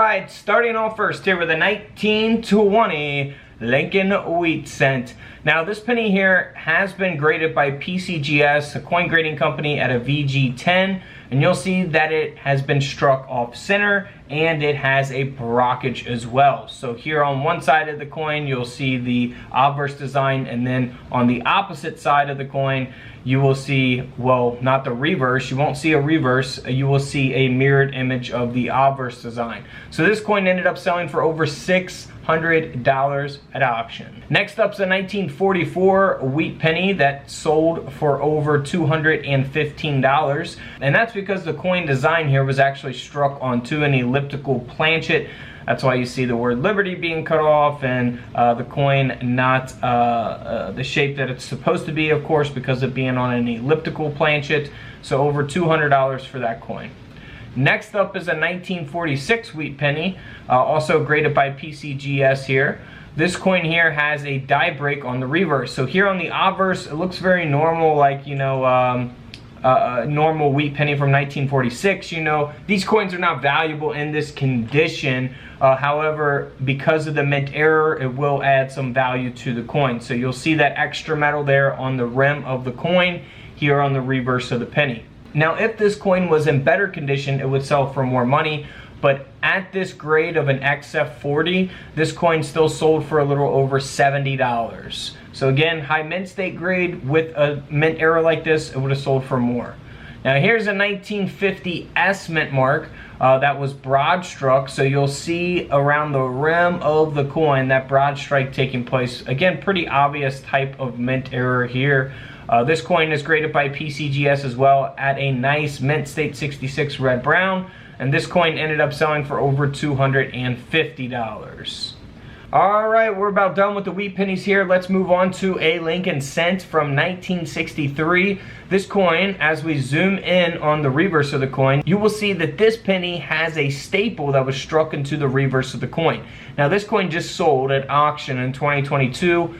Alright, starting off first here with a 1920 Lincoln Wheat Cent. Now this penny here has been graded by PCGS, a coin grading company, at a VG10, and you'll see that it has been struck off center and it has a brockage as well. So here on one side of the coin you'll see the obverse design, and then on the opposite side of the coin you will see, well, not the reverse, you won't see a reverse, you will see a mirrored image of the obverse design. So this coin ended up selling for over $600 at auction. Next up's a 1944 wheat penny that sold for over $215, and that's because the coin design here was actually struck onto an elliptical planchet. That's why you see the word Liberty being cut off, and the coin not the shape that it's supposed to be, of course, because of being on an elliptical planchet. So over $200 for that coin. Next up is a 1946 wheat penny, also graded by PCGS here. This coin here has a die break on the reverse. So here on the obverse, it looks very normal, like, you know, a normal wheat penny from 1946. You know, these coins are not valuable in this condition. However, because of the mint error, it will add some value to the coin. So you'll see that extra metal there on the rim of the coin, here on the reverse of the penny. Now, if this coin was in better condition, it would sell for more money. But at this grade of an XF40, this coin still sold for a little over $70. So again, high mint state grade with a mint error like this, it would have sold for more. Now here's a 1950 S mint mark that was broad struck. So you'll see around the rim of the coin that broad strike taking place. Again, pretty obvious type of mint error here. This coin is graded by PCGS as well at a nice mint state 66 red brown. And this coin ended up selling for over $250. Alright, we're about done with the wheat pennies here. Let's move on to a Lincoln Cent from 1963. This coin, as we zoom in on the reverse of the coin, you will see that this penny has a staple that was struck into the reverse of the coin. Now this coin just sold at auction in 2022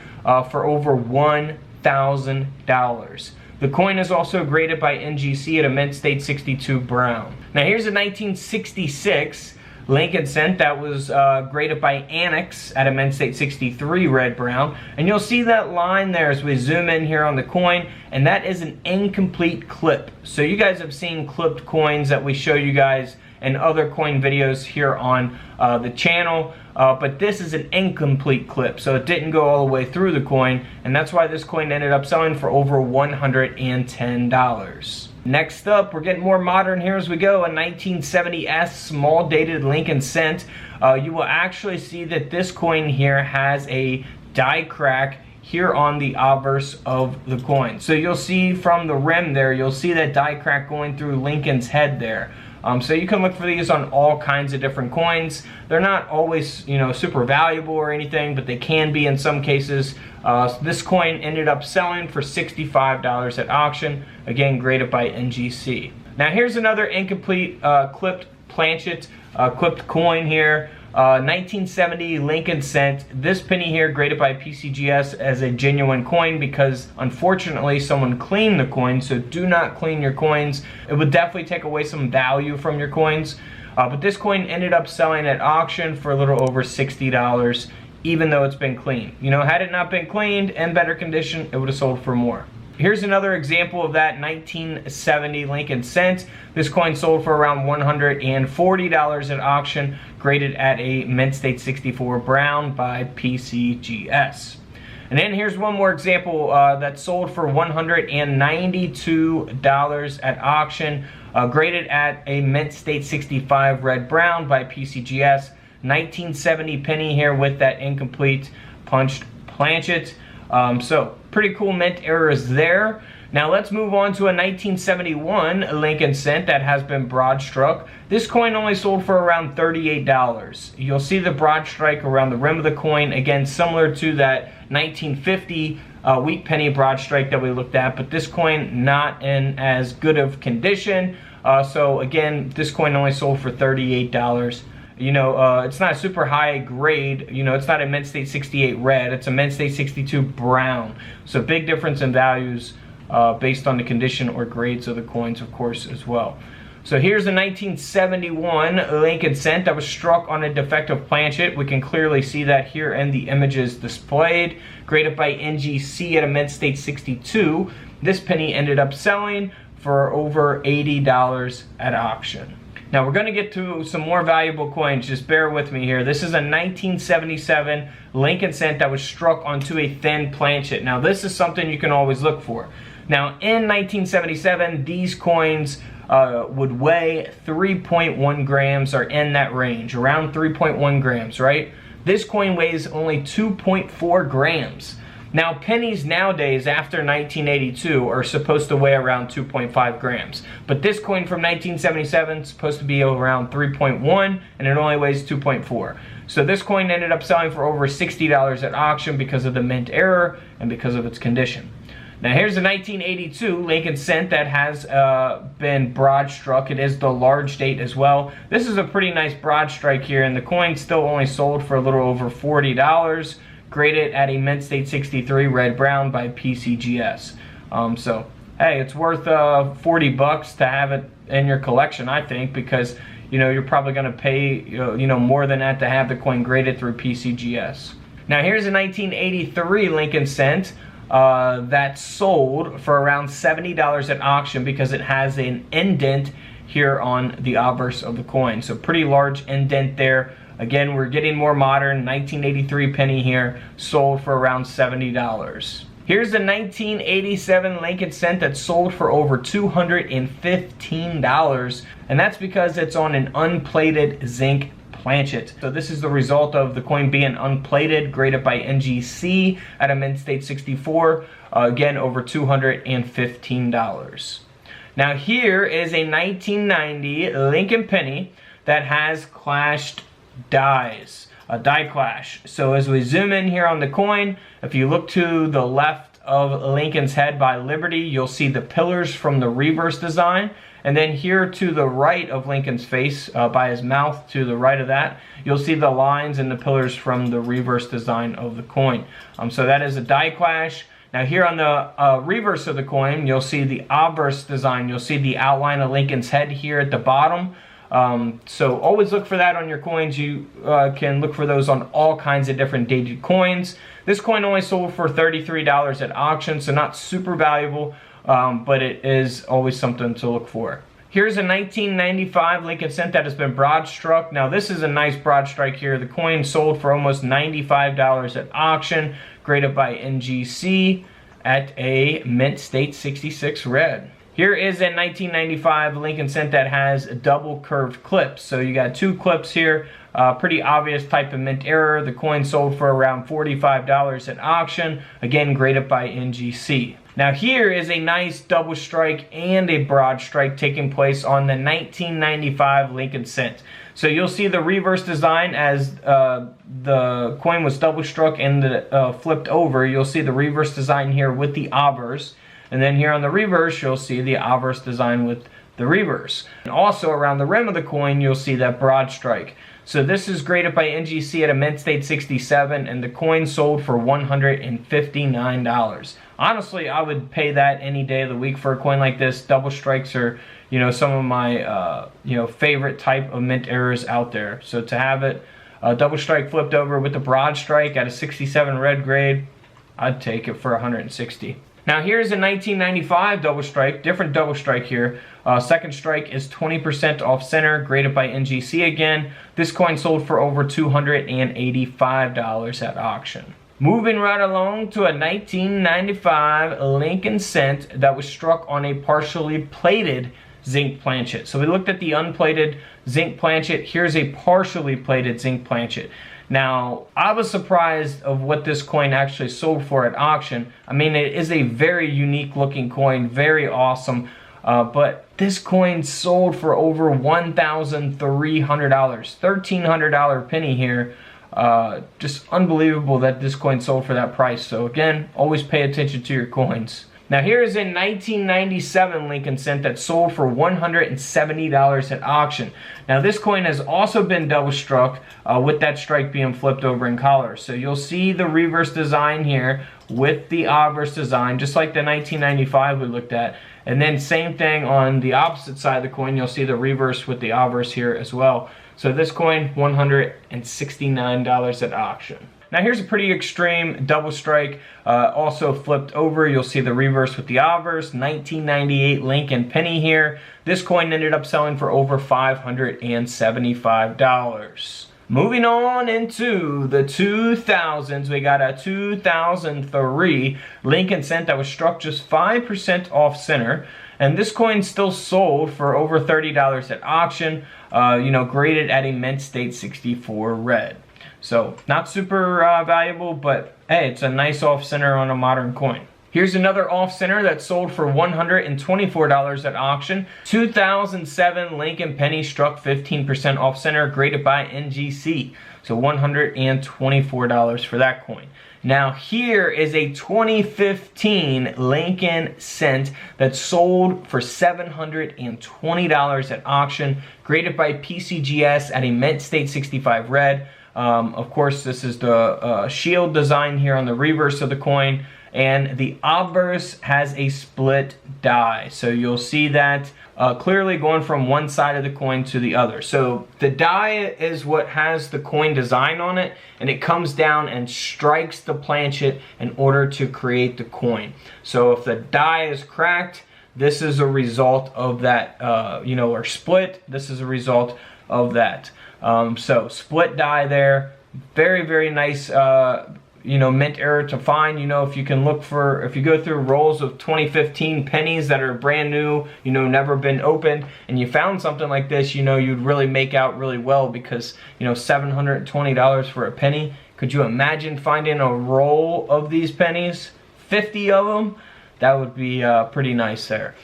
for over $1,000. The coin is also graded by NGC at a mint state 62 brown. Now here's a 1966 Lincoln Cent that was graded by Annex at a mint state 63 red brown, and you'll see that line there as we zoom in here on the coin, and that is an incomplete clip. So you guys have seen clipped coins that we show you guys in other coin videos here on the channel, but this is an incomplete clip, so it didn't go all the way through the coin, and that's why this coin ended up selling for over $110. Next up, we're getting more modern here as we go, a 1970S small dated Lincoln Cent. You will actually see that this coin here has a die crack here on the obverse of the coin. So you'll see from the rim there, you'll see that die crack going through Lincoln's head there. So you can look for these on all kinds of different coins. They're not always, you know, super valuable or anything, but they can be in some cases. This coin ended up selling for $65 at auction, again graded by NGC. Now here's another incomplete clipped planchet, clipped coin here. 1970 Lincoln Cent. This penny here graded by PCGS as a genuine coin because unfortunately someone cleaned the coin, so do not clean your coins. It would definitely take away some value from your coins. But this coin ended up selling at auction for a little over $60, even though it's been cleaned. You know, had it not been cleaned in better condition, it would have sold for more. Here's another example of that 1970 Lincoln Cent. This coin sold for around $140 at auction, graded at a mint state 64 brown by PCGS. And then here's one more example that sold for $192 at auction, graded at a mint state 65 red brown by PCGS. 1970 penny here with that incomplete punched planchet. So pretty cool mint errors there. Now let's move on to a 1971 Lincoln Cent that has been broad struck. This coin only sold for around $38. You'll see the broad strike around the rim of the coin, again similar to that 1950 wheat penny broad strike that we looked at, but this coin not in as good of condition. So again, this coin only sold for $38. You know, it's not super high grade. You know, it's not a mint state 68 red. It's a mint state 62 brown. So big difference in values based on the condition or grades of the coins, of course, as well. So here's a 1971 Lincoln cent that was struck on a defective planchet. We can clearly see that here in the images displayed. Graded by NGC at a mint state 62. This penny ended up selling for over $80 at auction. Now we're going to get to some more valuable coins. Just bear with me here. This is a 1977 Lincoln cent that was struck onto a thin planchet. Now this is something you can always look for. Now in 1977, these coins would weigh 3.1 grams, or in that range, around 3.1 grams, right? This coin weighs only 2.4 grams. Now pennies nowadays after 1982 are supposed to weigh around 2.5 grams. But this coin from 1977 is supposed to be around 3.1 and it only weighs 2.4. So this coin ended up selling for over $60 at auction because of the mint error and because of its condition. Now here's a 1982 Lincoln cent that has been broad struck. It is the large date as well. This is a pretty nice broad strike here, and the coin still only sold for a little over $40. Graded at a mint state 63 red brown by PCGS. So hey, it's worth 40 bucks to have it in your collection, I think, because you're probably going to pay more than that to have the coin graded through PCGS. Now here's a 1983 Lincoln cent that sold for around $70 at auction because it has an indent here on the obverse of the coin. So pretty large indent there. Again, we're getting more modern. 1983 penny here, sold for around $70. Here's the 1987 Lincoln cent that sold for over $215, and that's because it's on an unplated zinc planchet. So this is the result of the coin being unplated, graded by NGC at a mint state 64. Again, over $215. Now here is a 1990 Lincoln penny that has clashed dies, a die clash. So as we zoom in here on the coin, if you look to the left of Lincoln's head by Liberty, you'll see the pillars from the reverse design. And then here to the right of Lincoln's face, by his mouth to the right of that, you'll see the lines and the pillars from the reverse design of the coin. So that is a die clash. Now here on the reverse of the coin, you'll see the obverse design. You'll see the outline of Lincoln's head here at the bottom. So always look for that on your coins. You can look for those on all kinds of different dated coins. This coin only sold for $33 at auction, so not super valuable, but it is always something to look for. Here's a 1995 Lincoln cent that has been broad struck. Now this is a nice broad strike here. The coin sold for almost $95 at auction, graded by NGC at a mint state 66 red. Here is a 1995 Lincoln cent that has double curved clips. So you got two clips here, pretty obvious type of mint error. The coin sold for around $45 at auction, again graded by NGC. Now here is a nice double strike and a broad strike taking place on the 1995 Lincoln cent. So you'll see the reverse design as the coin was double struck and flipped over. You'll see the reverse design here with the obverse. And then here on the reverse, you'll see the obverse design with the reverse. And also around the rim of the coin, you'll see that broad strike. So this is graded by NGC at a mint state 67, and the coin sold for $159. Honestly, I would pay that any day of the week for a coin like this. Double strikes are, some of my, favorite type of mint errors out there. So to have it double strike flipped over with the broad strike at a 67 red grade, I'd take it for $160. Now here's a 1995 double strike, different double strike here. Second strike is 20% off center, graded by NGC again. This coin sold for over $285 at auction. Moving right along to a 1995 Lincoln cent that was struck on a partially plated zinc planchet. So we looked at the unplated zinc planchet. Here's a partially plated zinc planchet. Now, I was surprised of what this coin actually sold for at auction. I mean, it is a very unique looking coin, very awesome. But this coin sold for over $1,300, $1,300 penny here. Just unbelievable that this coin sold for that price. So again, always pay attention to your coins. Now here is a 1997 Lincoln cent that sold for $170 at auction. Now this coin has also been double struck with that strike being flipped over in collar. So you'll see the reverse design here with the obverse design, just like the 1995 we looked at. And then same thing on the opposite side of the coin, you'll see the reverse with the obverse here as well. So this coin, $169 at auction. Now here's a pretty extreme double strike, also flipped over. You'll see the reverse with the obverse, 1998 Lincoln penny here. This coin ended up selling for over $575. Moving on into the 2000s, we got a 2003 Lincoln cent that was struck just 5% off center. And this coin still sold for over $30 at auction, graded at a mint state 64 red. So not super valuable, but hey, it's a nice off center on a modern coin. Here's another off center that sold for $124 at auction. 2007 Lincoln penny struck 15% off center, graded by NGC. So $124 for that coin. Now here is a 2015 Lincoln cent that sold for $720 at auction, graded by PCGS at a mint state 65 red. Of course, this is the shield design here on the reverse of the coin, and the obverse has a split die. So you'll see that clearly going from one side of the coin to the other. So the die is what has the coin design on it, and it comes down and strikes the planchet in order to create the coin. So if the die is cracked, this is a result of that, or split, this is a result of that. So split die there, very, very nice, mint error to find. If you can look for, if you go through rolls of 2015 pennies that are brand new, never been opened, and you found something like this, you'd really make out really well, because, $720 for a penny. Could you imagine finding a roll of these pennies, 50 of them? That would be pretty nice there.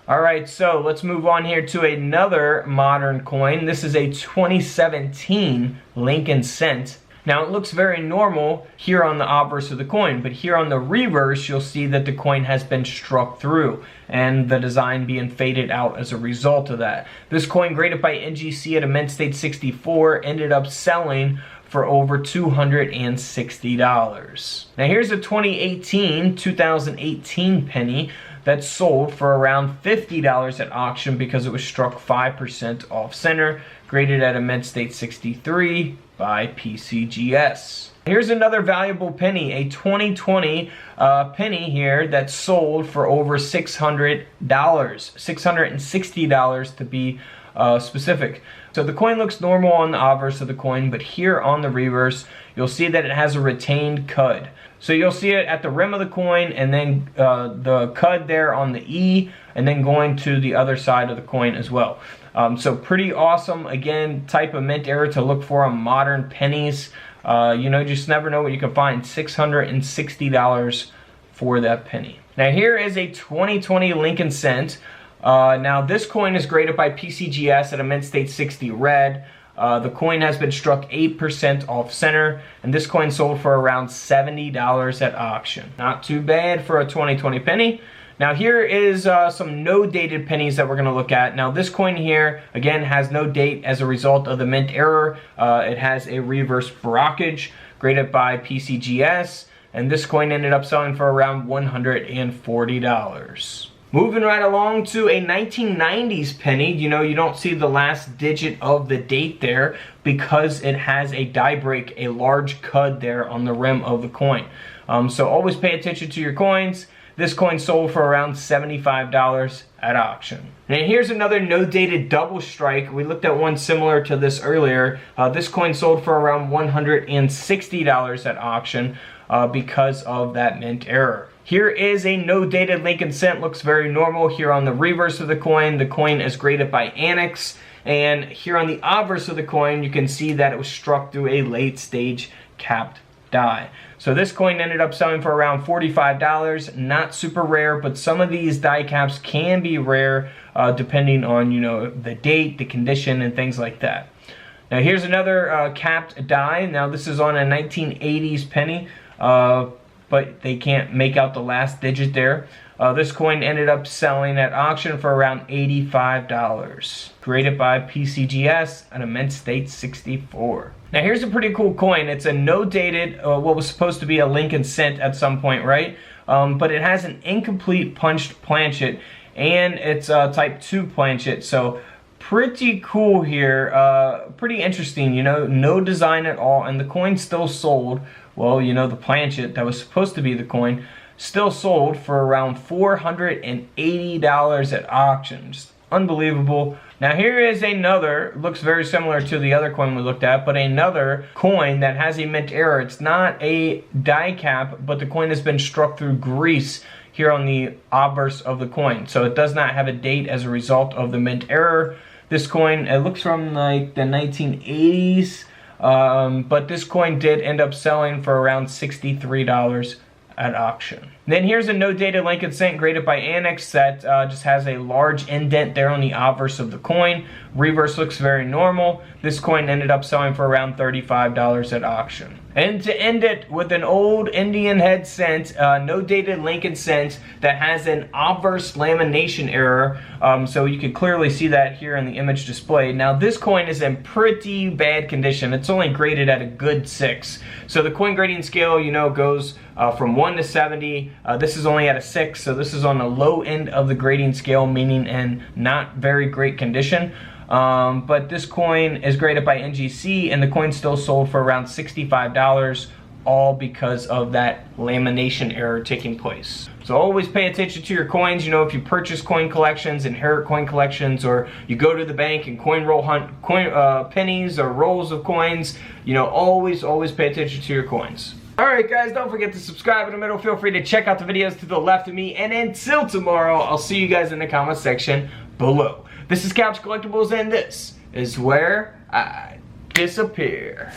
Alright, so let's move on here to another modern coin. This is a 2017 Lincoln cent. Now it looks very normal here on the obverse of the coin, but here on the reverse you'll see that the coin has been struck through and the design being faded out as a result of that. This coin, graded by NGC at a mint state 64, ended up selling for over $260. Now here's a 2018 penny that sold for around $50 at auction because it was struck 5% off center, graded at a mint state 63 by PCGS. Here's another valuable penny, a 2020 penny here that sold for over $600, $660 to be specific. So the coin looks normal on the obverse of the coin, but here on the reverse, you'll see that it has a retained cud. So you'll see it at the rim of the coin, and then the cud there on the E, and then going to the other side of the coin as well. So pretty awesome, again, type of mint error to look for on modern pennies. Just never know what you can find. $660 for that penny. Now here is a 2020 Lincoln cent. Now this coin is graded by PCGS at a mint state 60 red. The coin has been struck 8% off center, and this coin sold for around $70 at auction. Not too bad for a 2020 penny. Now here is some no dated pennies that we're going to look at. Now this coin here, again, has no date as a result of the mint error. It has a reverse brockage, graded by PCGS, and this coin ended up selling for around $140. Moving right along to a 1990s penny. You don't see the last digit of the date there because it has a die break, a large cud there on the rim of the coin. So always pay attention to your coins. This coin sold for around $75 at auction. And here's another no dated double strike. We looked at one similar to this earlier. This coin sold for around $160 at auction because of that mint error. Here is a no dated Lincoln cent. Looks very normal here on the reverse of the coin. The coin is graded by Annex, and here on the obverse of the coin you can see that it was struck through a late stage capped die. So this coin ended up selling for around $45. Not super rare, but some of these die caps can be rare depending on the date, the condition, and things like that. Now here's another capped die. Now this is on a 1980s penny. But they can't make out the last digit there. This coin ended up selling at auction for around $85. Graded by PCGS, an immense state 64. Now here's a pretty cool coin. It's a no-dated, what was supposed to be a Lincoln cent at some point, right? But it has an incomplete punched planchet, and it's a type 2 planchet, so pretty cool here. Pretty interesting, you know, no design at all, and the coin still sold. Well, you know, the planchet that was supposed to be the coin still sold for around $480 at auction. Just unbelievable. Now here is another, looks very similar to the other coin we looked at, but another coin that has a mint error. It's not a die cap, but the coin has been struck through grease here on the obverse of the coin. So it does not have a date as a result of the mint error. This coin, it looks from like the 1980s, but this coin did end up selling for around $63 at auction. Then here's a no-dated Lincoln cent graded by Annex that just has a large indent there on the obverse of the coin. Reverse looks very normal. This coin ended up selling for around $35 at auction. And to end it with an old Indian head cent, no-dated Lincoln cent that has an obverse lamination error. So you can clearly see that here in the image displayed. Now this coin is in pretty bad condition. It's only graded at a good 6. So the coin grading scale, you know, goes from 1 to 70. This is only at a 6, so this is on the low end of the grading scale, meaning in not very great condition. But this coin is graded by NGC, and the coin still sold for around $65, all because of that lamination error taking place. So always pay attention to your coins. You know, if you purchase coin collections, inherit coin collections, or you go to the bank and coin roll hunt pennies or rolls of coins, you know, always pay attention to your coins. Alright guys, don't forget to subscribe in the middle. Feel free to check out the videos to the left of me. And until tomorrow, I'll see you guys in the comment section below. This is Couch Collectibles, and this is where I disappear.